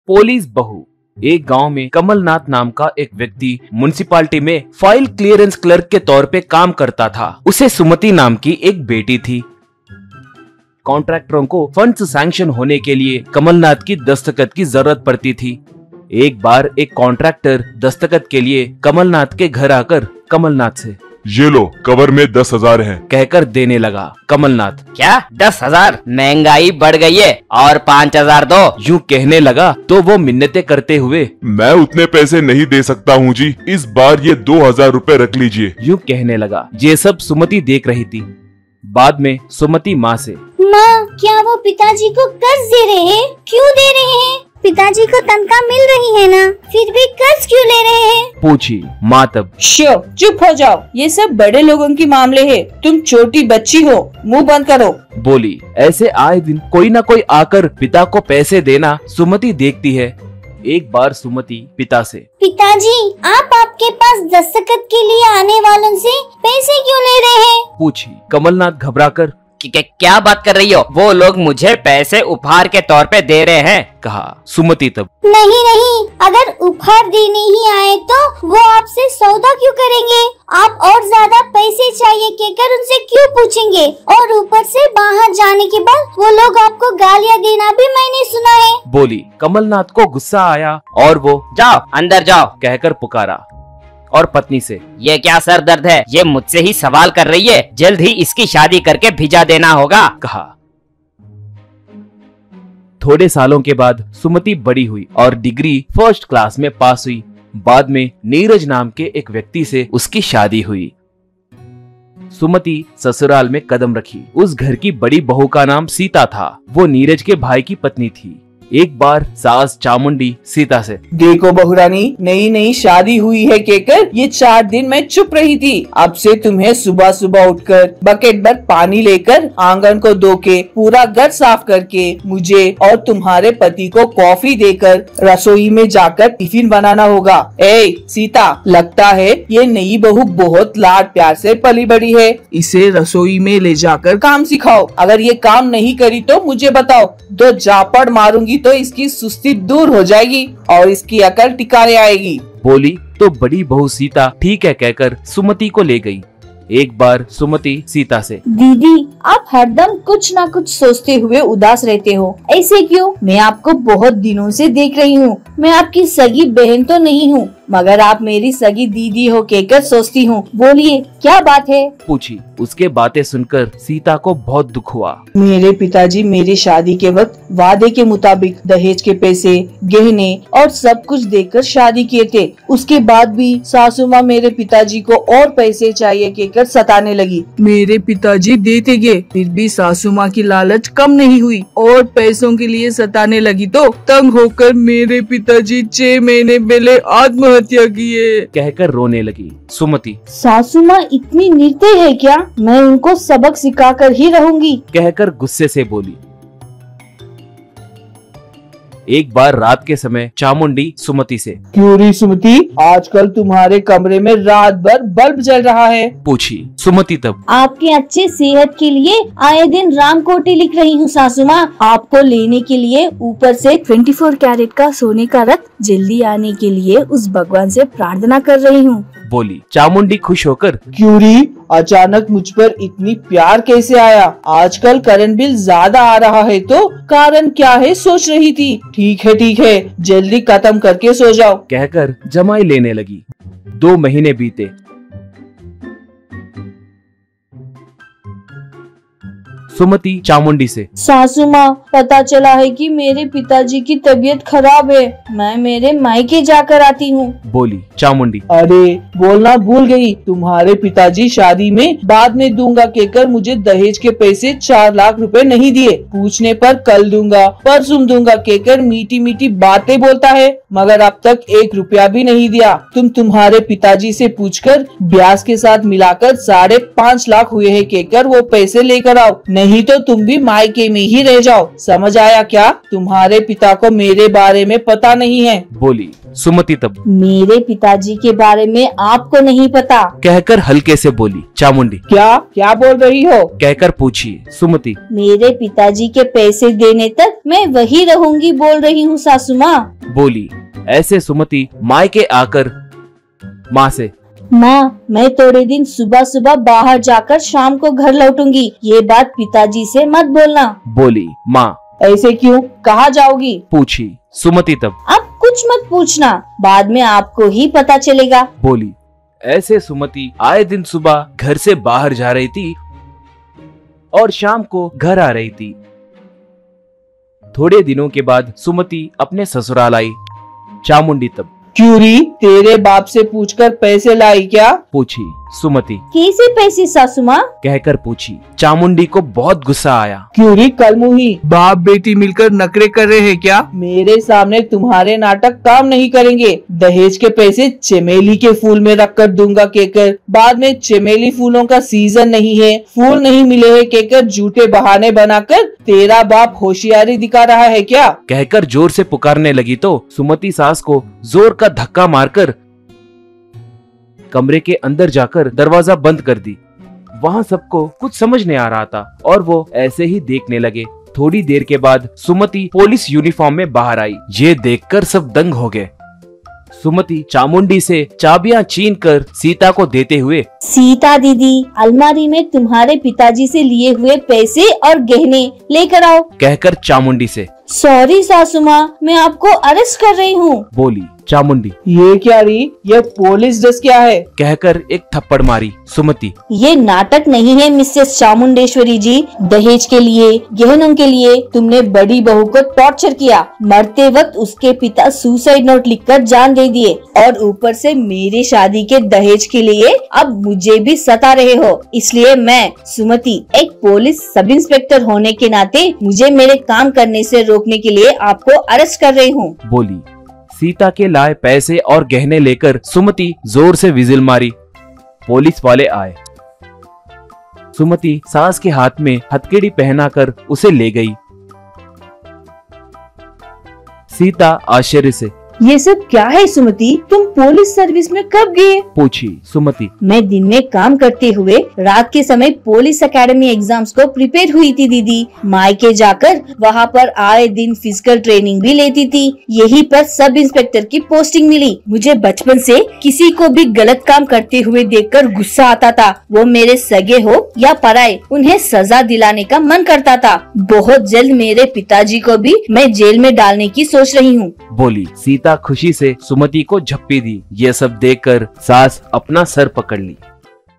Police बहू। एक गांव में कमलनाथ नाम का एक व्यक्ति म्युनिसिपालिटी में फाइल क्लियरेंस क्लर्क के तौर पे काम करता था। उसे सुमति नाम की एक बेटी थी। कॉन्ट्रैक्टरों को फंड्स सैंक्शन होने के लिए कमलनाथ की दस्तखत की जरूरत पड़ती थी। एक बार एक कॉन्ट्रैक्टर दस्तखत के लिए कमलनाथ के घर आकर कमलनाथ से ये लो, कवर में 10,000 है कहकर देने लगा। कमलनाथ, क्या 10,000? महंगाई बढ़ गई है और 5,000 दो। यूं कहने लगा तो वो मिन्नतें करते हुए, मैं उतने पैसे नहीं दे सकता हूँ जी, इस बार ये 2,000 रुपए रख लीजिए। यूं कहने लगा। ये सब सुमति देख रही थी। बाद में सुमति माँ से, माँ, क्या वो पिताजी को कर्ज दे रहे हैं? क्यों दे रहे हैं? पिताजी को तनख्वाह मिल रही है ना, फिर भी कर्ज क्यों ले रहे हैं? पूछी। माँ तब, चुप हो जाओ, ये सब बड़े लोगों की मामले है, तुम छोटी बच्ची हो, मुंह बंद करो। बोली। ऐसे आए दिन कोई ना कोई आकर पिता को पैसे देना सुमति देखती है। एक बार सुमति पिता से, पिताजी, आप आपके पास दस्तखत के लिए आने वालों से पैसे क्यों ले रहे हैं? पूछी। कमलनाथ घबराकर, क्या बात कर रही हो? वो लोग मुझे पैसे उपहार के तौर पे दे रहे हैं, कहा। सुमति तब, नहीं, अगर उपहार देने ही आए तो वो आपसे सौदा क्यों करेंगे? आप और ज्यादा पैसे चाहिए कहकर उनसे क्यों पूछेंगे? और ऊपर से बाहर जाने के बाद वो लोग आपको गालियाँ देना भी मैंने सुना है। बोली। कमलनाथ को गुस्सा आया और वो जाओ अंदर जाओ कहकर पुकारा। और पत्नी से, ये क्या सर दर्द है? ये मुझसे ही सवाल कर रही है, जल्द ही इसकी शादी करके भिजा देना होगा, कहा। थोड़े सालों के बाद सुमति बड़ी हुई और डिग्री फर्स्ट क्लास में पास हुई। बाद में नीरज नाम के एक व्यक्ति से उसकी शादी हुई। सुमति ससुराल में कदम रखी। उस घर की बड़ी बहू का नाम सीता था। वो नीरज के भाई की पत्नी थी। एक बार सास चामुंडी सीता से, देखो बहुरानी, नई शादी हुई है कहकर ये 4 दिन मैं चुप रही थी। अब से तुम्हें सुबह सुबह उठकर बकेट भर पानी लेकर आंगन को धो के पूरा घर साफ करके मुझे और तुम्हारे पति को कॉफी देकर रसोई में जाकर टिफिन बनाना होगा। ए सीता, लगता है ये नई बहू बहुत लाड प्यार से पली बड़ी है, इसे रसोई में ले जाकर काम सिखाओ। अगर ये काम नहीं करी तो मुझे बताओ, 2 झापड़ मारूंगी तो इसकी सुस्ती दूर हो जाएगी और इसकी अकल ठिकाने आएगी। बोली तो बड़ी बहू सीता ठीक है कहकर सुमति को ले गई। एक बार सुमति सीता से, दीदी, आप हरदम कुछ ना कुछ सोचते हुए उदास रहते हो, ऐसे क्यों? मैं आपको बहुत दिनों से देख रही हूँ। मैं आपकी सगी बहन तो नहीं हूँ, मगर आप मेरी सगी दीदी हो कहकर सोचती हूँ। बोलिए, क्या बात है? पूछी। उसके बातें सुनकर सीता को बहुत दुख हुआ। मेरे पिताजी मेरी शादी के वक्त वादे के मुताबिक दहेज के पैसे, गहने और सब कुछ देकर शादी किए थे। उसके बाद भी सासू माँ मेरे पिताजी को और पैसे चाहिए कहकर सताने लगी। मेरे पिताजी देते गए, फिर भी सासू माँ की लालच कम नहीं हुई और पैसों के लिए सताने लगी तो तंग होकर मेरे पिताजी 6 महीने पहले आत्महत्या किए कहकर रोने लगी। सुमति, सासू माँ इतनी निर्दयी है क्या? मैं उनको सबक सिखाकर ही रहूंगी कहकर गुस्से से बोली। एक बार रात के समय चामुंडी सुमति से, क्यों री सुमति, आजकल तुम्हारे कमरे में रात भर बल्ब जल रहा है? पूछी। सुमति तब, आपके अच्छे सेहत के लिए आए दिन रामकोटी लिख रही हूँ सासू माँ। आपको लेने के लिए ऊपर से 24 कैरेट का सोने का रथ जल्दी आने के लिए उस भगवान से प्रार्थना कर रही हूँ। बोली। चामुंडी खुश होकर, क्यों री, अचानक मुझ पर इतनी प्यार कैसे आया? आजकल करंट बिल ज्यादा आ रहा है तो कारण क्या है सोच रही थी। ठीक है, जल्दी खत्म करके सो जाओ कहकर जमाई लेने लगी। 2 महीने बीते। सुमति चामुंडी से, सासू माँ, पता चला है कि मेरे पिताजी की तबीयत खराब है, मैं मेरे मायके जाकर आती हूँ। बोली। चामुंडी, अरे बोलना भूल गई, तुम्हारे पिताजी शादी में बाद में दूंगा कहकर मुझे दहेज के पैसे 4 लाख रुपए नहीं दिए। पूछने पर कल दूंगा, परसों दूंगा कहकर मीठी मीठी बातें बोलता है, मगर अब तक 1 रुपया भी नहीं दिया। तुम्हारे पिताजी से पूछकर ब्याज के साथ मिलाकर 5.5 लाख हुए हैं कहकर वो पैसे लेकर आओ, नहीं तो तुम भी मायके में ही रह जाओ। समझ आया क्या? तुम्हारे पिता को मेरे बारे में पता नहीं है, बोली सुमति। तब मेरे पिताजी के बारे में आपको नहीं पता? कहकर हल्के से बोली चामुंडी। क्या क्या बोल रही हो? कहकर पूछी सुमति। मेरे पिताजी के पैसे देने तक मैं वही रहूंगी बोल रही हूँ सासू माँ। बोली। ऐसे सुमति मायके आकर माँ से, माँ, मैं थोड़े दिन सुबह सुबह बाहर जाकर शाम को घर लौटूंगी, ये बात पिताजी से मत बोलना। बोली माँ। ऐसे क्यों? कहाँ जाओगी? पूछी सुमति। तब अब कुछ मत पूछना, बाद में आपको ही पता चलेगा। बोली। ऐसे सुमति आए दिन सुबह घर से बाहर जा रही थी और शाम को घर आ रही थी। थोड़े दिनों के बाद सुमति अपने ससुराल आई। चामुंडी। तब क्यों री, तेरे बाप से पूछकर पैसे लाई क्या? पूछी सुमति। कैसे पैसे सासू माँ? कहकर पूछी। चामुंडी को बहुत गुस्सा आया। क्यों री कलमुही, बाप बेटी मिलकर नखरे कर रहे हैं क्या? मेरे सामने तुम्हारे नाटक काम नहीं करेंगे। दहेज के पैसे चमेली के फूल में रख कर दूंगा कहकर बाद में चमेली फूलों का सीजन नहीं है, फूल नहीं मिले हैं कहकर झूठे बहाने बनाकर तेरा बाप होशियारी दिखा रहा है क्या? कहकर जोर से पुकारने लगी तो सुमति सास को जोर का धक्का मारकर कमरे के अंदर जाकर दरवाजा बंद कर दी। वहाँ सबको कुछ समझ नहीं आ रहा था और वो ऐसे ही देखने लगे। थोड़ी देर के बाद सुमति पुलिस यूनिफॉर्म में बाहर आई। ये देखकर सब दंग हो गए। सुमति चामुंडी से चाबियां छीन कर सीता को देते हुए, सीता दीदी, अलमारी में तुम्हारे पिताजी से लिए हुए पैसे और गहने लेकर आओ। कहकर चामुंडी से, सॉरी सासू माँ, मैं आपको अरेस्ट कर रही हूँ। बोली चामुंडी। ये क्या री, ये पुलिस ड्रेस क्या है? कहकर एक थप्पड़ मारी सुमति। ये नाटक नहीं है मिसेस चामुंडेश्वरी जी। दहेज के लिए, गहनों के लिए तुमने बड़ी बहू को टॉर्चर किया। मरते वक्त उसके पिता सुसाइड नोट लिखकर जान दे दिए और ऊपर से मेरी शादी के दहेज के लिए अब मुझे भी सता रहे हो। इसलिए मैं सुमति, एक पुलिस सब इंस्पेक्टर होने के नाते मुझे मेरे काम करने से रोकने के लिए आपको अरेस्ट कर रही हूँ। बोली। सीता के लाए पैसे और गहने लेकर सुमति जोर से विजिल मारी। पुलिस वाले आए। सुमति सास के हाथ में हथकड़ी पहनाकर उसे ले गई। सीता आश्चर्य से, ये सब क्या है सुमति? तुम पुलिस सर्विस में कब गए? पूछी सुमति। मैं दिन में काम करते हुए रात के समय पुलिस एकेडमी एग्जाम्स को प्रिपेयर हुई थी दीदी। मायके जाकर वहाँ पर आए दिन फिजिकल ट्रेनिंग भी लेती थी। यहीं पर सब इंस्पेक्टर की पोस्टिंग मिली। मुझे बचपन से किसी को भी गलत काम करते हुए देखकर गुस्सा आता था। वो मेरे सगे हो या पराये, उन्हें सजा दिलाने का मन करता था। बहुत जल्द मेरे पिताजी को भी मैं जेल में डालने की सोच रही हूँ। बोली। सीता खुशी से सुमति को झप्पी दी। ये सब देखकर सास अपना सर पकड़ ली।